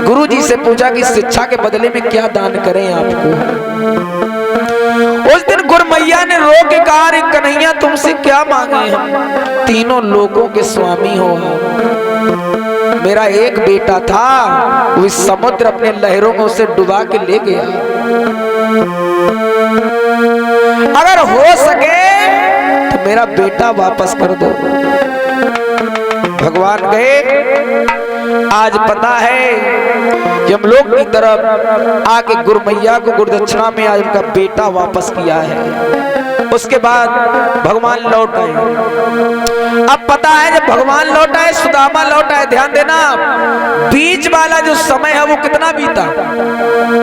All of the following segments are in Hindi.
गुरुजी से पूछा कि शिक्षा के बदले में क्या दान करें आपको। उस दिन गुरमैया ने रो के कहा, रे कन्हैया तुमसे क्या मांगे हम, तीनों लोगों के स्वामी हो। मेरा एक बेटा था, वो इस समुद्र अपने लहरों में उसे डुबा के ले गया। अगर हो सके तो मेरा बेटा वापस कर दो। भगवान गए। आज पता है कि हम लोग की तरफ आके गुरमैया को गुरुदक्षिणा में आज उनका बेटा वापस किया है। उसके बाद भगवान लौट आए। अब पता है जब भगवान लौट आए, सुदामा लौट आए, ध्यान देना बीच वाला जो समय है वो कितना बीता।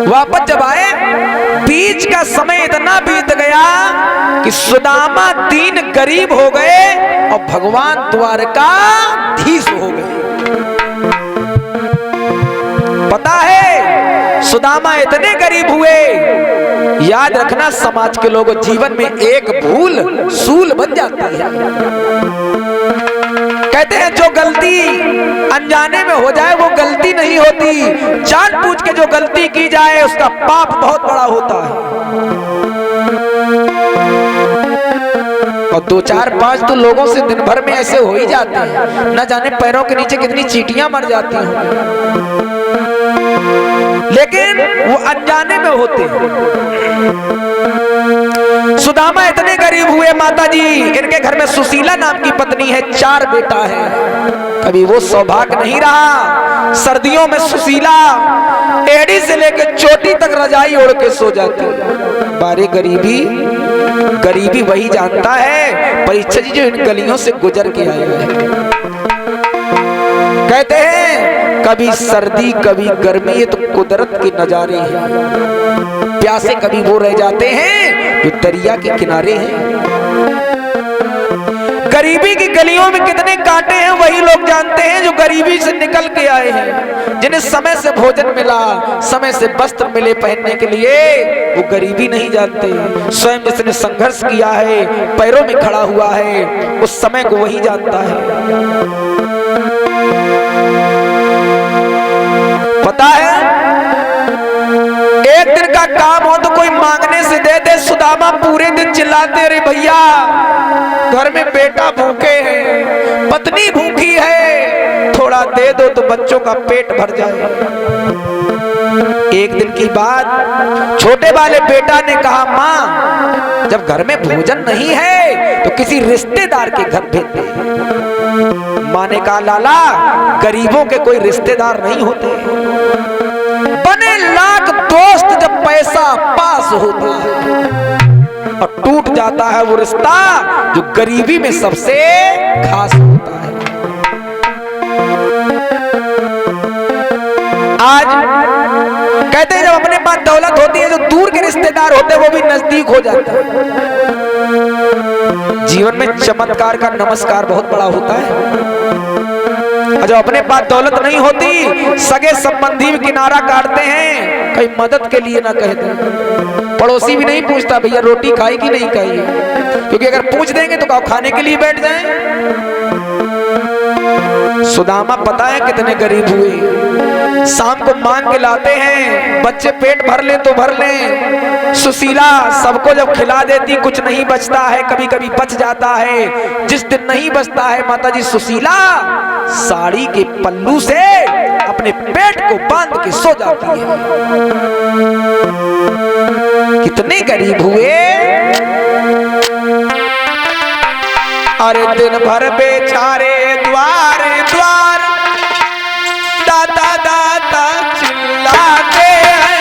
वापस जब आए बीच का समय इतना बीत गया कि सुदामा दीन गरीब हो गए और भगवान द्वारकाधीश हो गए। पता है सुदामा इतने गरीब हुए, याद रखना समाज के लोगों जीवन में एक भूल सूल बन जाती है। कहते हैं जो गलती अनजाने में हो जाए वो गलती नहीं होती, जानबूझ के जो गलती की जाए उसका पाप बहुत बड़ा होता है। और 2 4 5 तो लोगों से दिन भर में ऐसे हो ही जाते हैं, न जाने पैरों के नीचे कितनी चींटियां मर जाती हैं, लेकिन वो अनजाने में होते हैं। सुदामा इतने गरीब हुए, माता जी इनके घर में सुशीला नाम की पत्नी है, 4 बेटा है। कभी वो सौभाग्य नहीं रहा, सर्दियों में सुशीला एड़ी से लेकर चोटी तक रजाई ओढ़ के सो जाती। बारे गरीबी, गरीबी वही जानता है परीक्षा जी जो इन गलियों से गुजर के आया है। कहते हैं कभी सर्दी कभी गर्मी, ये तो कुदरत के नजारे हैं। प्यासे कभी वो रह जाते हैं जो दरिया के किनारे हैं। गरीबी की गलियों में कितने कांटे हैं वही लोग जानते हैं जो गरीबी से निकल के आए हैं, जिन्हें समय से भोजन मिला, समय से वस्त्र मिले पहनने के लिए, वो गरीबी नहीं जानते। स्वयं जिसने संघर्ष किया है, पैरों में खड़ा हुआ है, उस समय को वही जानता है। पता है एक दिन का काम हो तो कोई मांगने से दे दे, सुदामा पूरे दिन चिल्लाते, अरे भैया घर में बेटा भूखे हैं, पत्नी भूखी है, थोड़ा दे दो तो बच्चों का पेट भर जाए। एक दिन की बात, छोटे वाले बेटा ने कहा, माँ जब घर में भोजन नहीं है तो किसी रिश्तेदार के घर भेज दे। माँ ने कहा, लाला गरीबों के कोई रिश्तेदार नहीं होते, बने लाख दोस्त जब पैसा पास होता है और टूट जाता है वो रिश्ता जो गरीबी में सबसे खास होता है। आज कहते हैं जब अपने पास दौलत होती है, जो दूर के रिश्तेदार होते हैं वो भी नजदीक हो जाते हैं। जीवन में चमत्कार का नमस्कार बहुत बड़ा होता है। जब अपने पास दौलत नहीं होती, सगे संबंधी भी किनारा काटते हैं, कहीं मदद के लिए ना कहते। पड़ोसी भी नहीं पूछता भैया रोटी खाई कि नहीं खाई, क्योंकि अगर पूछ देंगे तो कहो खाने के लिए बैठ जाएं। सुदामा पता है कितने गरीब हुए, शाम को मांग के लाते हैं, बच्चे पेट भर ले तो भर ले। सुशीला सबको जब खिला देती कुछ नहीं बचता है, कभी कभी बच जाता है। जिस दिन नहीं बचता है माता जी सुशीला साड़ी के पल्लू से अपने पेट को बांध के सो जाती है। कितने गरीब हुए, अरे दिन भर बेचारे द्वार द्वार दादा दादा चिल्लाते हैं।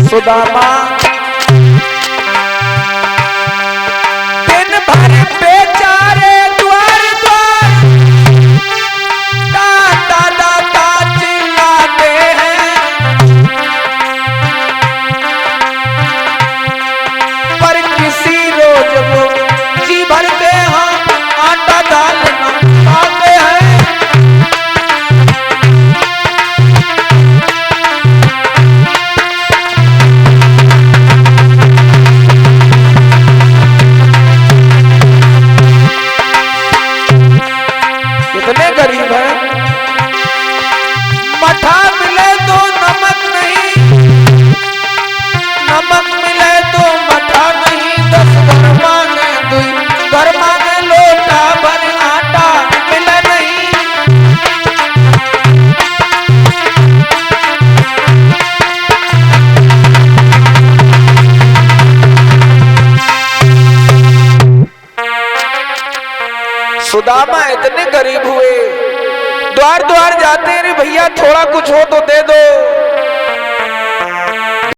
सुदामा दिन भर बेचारे द्वार द्वार दादा दादा चिल्लाते हैं, पर किसी रोज वो जी भरते हैं आटा दाल खाते हैं। तो नमक नहीं, नमक मिले तो मठा नहीं। 10 घर मांगे दुई, घर मांगे लोटा भर आटा मिले नहीं। सुदामा इतने गरीब हुए, द्वार द्वार जाते, रे भैया थोड़ा कुछ हो तो दे दो।